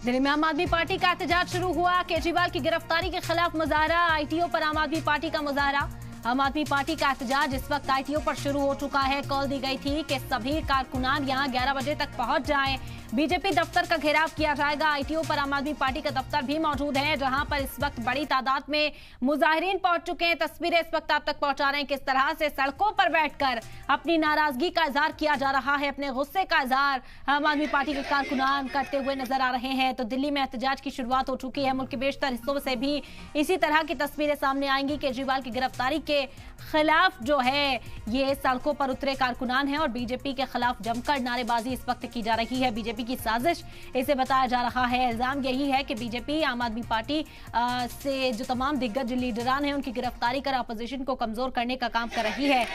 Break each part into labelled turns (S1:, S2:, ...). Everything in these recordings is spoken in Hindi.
S1: दिल्ली में आम आदमी पार्टी का एहतजाज शुरू हुआ। केजरीवाल की गिरफ्तारी के खिलाफ मुजाहरा, आईटीओ पर आम आदमी पार्टी का मुजाहरा। आम आदमी पार्टी का एहतजाज इस वक्त आईटीओ पर शुरू हो चुका है। कॉल दी गई थी कि सभी कारकुनान यहां 11 बजे तक पहुंच जाएं। बीजेपी दफ्तर का घेराव किया जाएगा। आईटीओ पर आम आदमी पार्टी का दफ्तर भी मौजूद है, जहां पर इस वक्त बड़ी तादाद में मुजाहिरीन पहुंच चुके हैं। तस्वीरें इस वक्त आप तक पहुंचा रहे हैं किस तरह से सड़कों पर बैठकर अपनी नाराजगी का इजहार किया जा रहा है, अपने गुस्से का इजहार आम आदमी पार्टी के कारकुनान करते हुए नजर आ रहे हैं। तो दिल्ली में एहतजाज की शुरुआत हो चुकी है। मुल्क के बेशतर हिस्सों से भी इसी तरह की तस्वीरें सामने आएंगी। केजरीवाल की गिरफ्तारी के खिलाफ जो है ये सड़कों पर उतरे कारकुनान हैं और बीजेपी के खिलाफ जमकर नारेबाजी इस वक्त की जा रही है। बीजेपी की साजिश इसे बताया जा रहा है। इल्जाम यही है कि बीजेपी आम आदमी पार्टी से जो तमाम दिग्गज लीडरान हैं उनकी गिरफ्तारी कर अपोजिशन को कमजोर करने का काम कर रही है।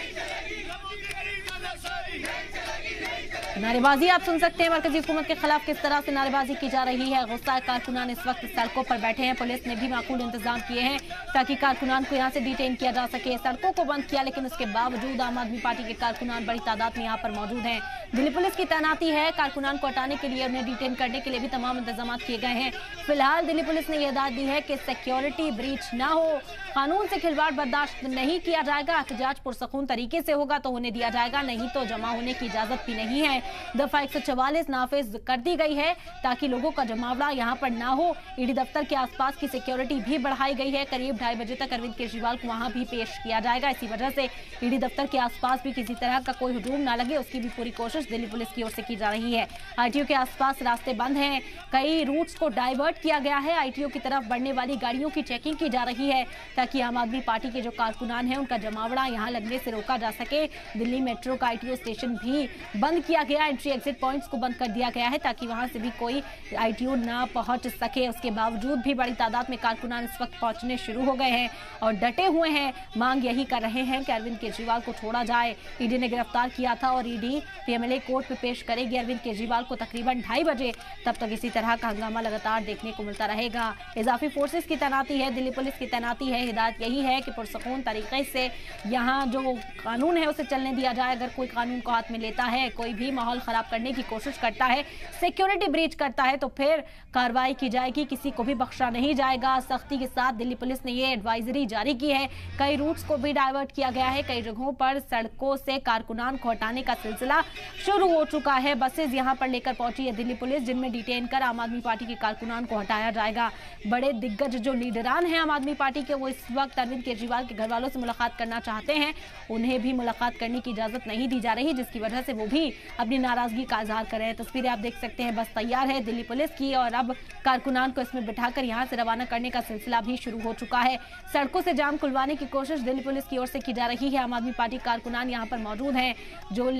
S1: नारेबाजी आप सुन सकते हैं मरकजी हुकूमत के खिलाफ किस तरह से नारेबाजी की जा रही है। गुस्सा कारकुनान इस वक्त सड़कों पर बैठे हैं। पुलिस ने भी माकूल इंतजाम किए हैं ताकि कारकुनान को यहां से डिटेन किया जा सके। सड़कों को बंद किया, लेकिन उसके बावजूद आम आदमी पार्टी के कारकुनान बड़ी तादाद में यहां पर मौजूद हैं। दिल्ली पुलिस की तैनाती है। कारकुनान को हटाने के लिए, उन्हें डिटेन करने के लिए भी तमाम इंतजाम किए गए हैं। फिलहाल दिल्ली पुलिस ने यह हिदायत दी है कि सिक्योरिटी ब्रीच ना हो, कानून से खिलवाड़ बर्दाश्त नहीं किया जाएगा। एहतजाज पुरसकून तरीके से होगा तो होने दिया जाएगा, नहीं तो जमा होने की इजाजत भी नहीं है। दफा 144 नाफिज कर दी गई है ताकि लोगों का जमावड़ा यहां पर ना हो। ईडी दफ्तर के आसपास की सिक्योरिटी भी बढ़ाई गई है। करीब 2:30 बजे तक अरविंद केजरीवाल को वहां भी पेश किया जाएगा। इसी वजह से ईडी दफ्तर के आसपास भी किसी तरह का कोई हुजूम ना लगे, उसकी भी पूरी कोशिश दिल्ली पुलिस की ओर से की जा रही है। आईटीओ के आसपास रास्ते बंद हैं, कई रूट्स को डाइवर्ट किया गया है। आईटीओ की तरफ बढ़ने वाली गाड़ियों की चेकिंग की जा रही है ताकि आम आदमी पार्टी के जो कारकुनान हैं उनका जमावड़ा यहां लगने से रोका जा सके। दिल्ली मेट्रो का आईटीओ स्टेशन भी बंद किया गया, एंट्री एग्जिट पॉइंट्स को बंद कर दिया गया है ताकि वहां से भी कोई आईटीओ ना पहुंच सके। उसके बावजूद भी बड़ी तादाद में कारकुनान इस वक्त पहुंचने शुरू हो गए हैं और डटे हुए हैं। मांग यही कर रहे हैं कि अरविंद केजरीवाल को छोड़ा जाए। ईडी ने गिरफ्तार किया था और ईडी पीएमएलए कोर्ट में पेश करेगी अरविंद केजरीवाल को तकरीबन 2:30 बजे। तब तक इसी तरह का हंगामा लगातार देखने को मिलता रहेगा। इजाफी फोर्सेस की तैनाती है, दिल्ली पुलिस की तैनाती है। हिदायत यही है कि पुरसकून तरीके से यहाँ जो कानून है उसे चलने दिया जाए। अगर कोई कानून को हाथ में लेता है, कोई भी माहौल खराब करने की कोशिश करता है, सिक्योरिटी ब्रीच करता है, तो फिर कार्रवाई की जाएगी, किसी को भी बख्शा नहीं जाएगा। सख्ती के साथ दिल्ली पुलिस ने ये एडवाइजरी जारी की है। कई रूट्स को भी डाइवर्ट किया गया है। कई जगहों पर सड़कों से कारकुनान को हटाने का सिलसिला शुरू हो चुका है। बसेज यहां पर लेकर पहुंची है दिल्ली पुलिस, जिनमें डिटेन कर आम आदमी पार्टी के कारकुनान को हटाया जाएगा। बड़े दिग्गज जो लीडरान हैं आम आदमी पार्टी के, वो इस वक्त अरविंद केजरीवाल के घर वालों से मुलाकात करना चाहते हैं। उन्हें भी मुलाकात करने की इजाजत नहीं दी जा रही, जिसकी वजह से वो भी अपनी नाराजगी का इजहार कर रहे हैं। तस्वीरें आप देख सकते हैं, बस तैयार है दिल्ली पुलिस की और अब कारकुनान को इसमें बिठाकर यहां से रवाना करने का सिलसिला भी शुरू हो चुका है। सड़कों से जाम खुलवाने की कोशिश दिल्ली पुलिस की ओर से की जा रही है। आम आदमी पार्टी कारकुनान यहां पर मौजूद हैं। जो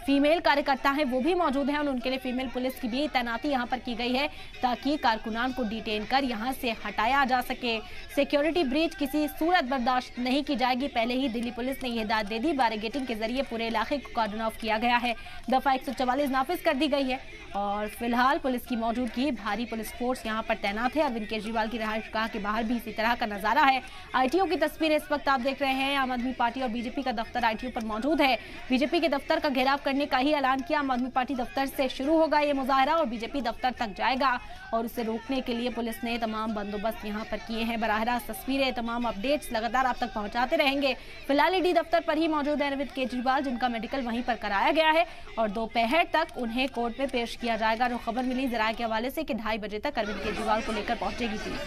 S1: फीमेल कार्यकर्ता हैं वो भी मौजूद हैं और उनके लिए फीमेल पुलिस की भी तैनाती यहां पर की गई है ताकि कारकुनान को डिटेन कर यहां से हटाया जा सके। सिक्योरिटी ब्रीच किसी सूरत बर्दाश्त नहीं की जाएगी। पहले ही दिल्ली पुलिस ने यह हिदायत दे दी। बैरिकेडिंग के जरिए पूरे इलाके को कॉर्डन ऑफ किया गया है। दफा 144 नाफिज कर दी गई है और फिलहाल पुलिस की मौजूदगी, भारी पुलिस फोर्स यहां पर तैनात है। अरविंद केजरीवाल की रिहाइशगाह के बाहर भी इसी तरह का नजारा है। आईटीओ की तस्वीरें इस वक्त आप देख रहे हैं। आम आदमी पार्टी और बीजेपी का दफ्तर आईटीओ पर मौजूद है। बीजेपी के दफ्तर का घेराव करने का ही ऐलान किया। आम आदमी पार्टी दफ्तर से शुरू होगा ये मुजाहरा और बीजेपी दफ्तर तक जाएगा और उसे रोकने के लिए पुलिस ने तमाम बंदोबस्त यहां पर किए हैं। बराह रास्त तस्वीरें, तमाम अपडेट्स लगातार आप तक पहुंचाते रहेंगे। फिलहाल ईडी दफ्तर पर ही मौजूद है अरविंद केजरीवाल, जिनका मेडिकल वहीं पर कराया गया है और दोपहर तक उन्हें कोर्ट में पेश किया जाएगा। जो खबर मिली जराये के हवाले से कि 2:30 बजे तक अरविंद केजरीवाल को लेकर पहुंचेगी थी।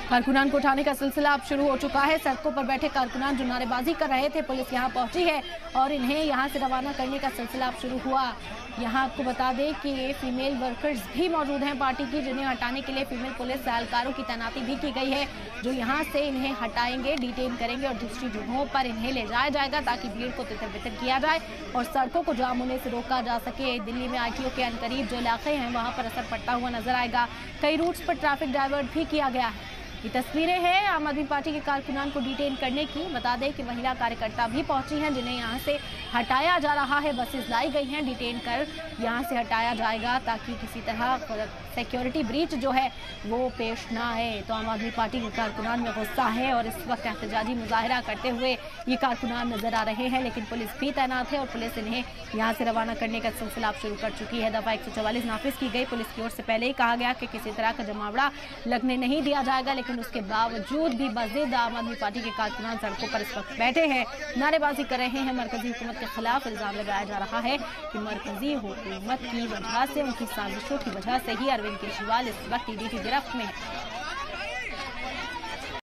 S1: कारकुनान को उठाने का सिलसिला अब शुरू हो चुका है। सड़कों पर बैठे कारकुनान जो नारेबाजी कर रहे थे, पुलिस यहां पहुंची है और इन्हें यहां से रवाना करने का सिलसिला अब शुरू हुआ। यहां आपको बता दें कि ये फीमेल वर्कर्स भी मौजूद हैं पार्टी की, जिन्हें हटाने के लिए फीमेल पुलिस एहलकारों की तैनाती भी की गई है, जो यहां से इन्हें हटाएंगे, डिटेन करेंगे और दूसरी जगहों पर इन्हें ले जाया जाएगा ताकि भीड़ को तितर बितर किया जाए और सड़कों को जाम होने से रोका जा सके। दिल्ली में आईटीओ के अनकरीब जो इलाके हैं वहां पर असर पड़ता हुआ नजर आएगा। कई रूट्स पर ट्रैफिक डाइवर्ट भी किया गया है। ये तस्वीरें हैं आम आदमी पार्टी के कारकुनान को डिटेन करने की। बता दें कि महिला कार्यकर्ता भी पहुंची हैं जिन्हें यहां से हटाया जा रहा है। बसेस लाई गई हैं, डिटेन कर यहां से हटाया जाएगा ताकि किसी तरह सिक्योरिटी ब्रीच जो है वो पेश ना आए। तो आम आदमी पार्टी के कारकुनान में गुस्सा है और इस वक्त एहतजाजी मुजाहरा करते हुए ये कारकुनान नजर आ रहे हैं, लेकिन पुलिस भी तैनात है और पुलिस इन्हें यहाँ से रवाना करने का सिलसिला शुरू कर चुकी है। दफा 144 नाफिज की गई। पुलिस की ओर से पहले ही कहा गया कि किसी तरह का जमावड़ा लगने नहीं दिया जाएगा, लेकिन उसके बावजूद भी मजीद आम आदमी पार्टी के कारकुनान सड़कों पर इस वक्त बैठे हैं, नारेबाजी कर रहे हैं। मरकजी हुकूमत के खिलाफ इल्जाम लगाया जा रहा है कि मरकजी हुकूमत की वजह से, उनकी साजिशों की वजह से ही अरविंद केजरीवाल इस वक्त ईडी की गिरफ्त में है।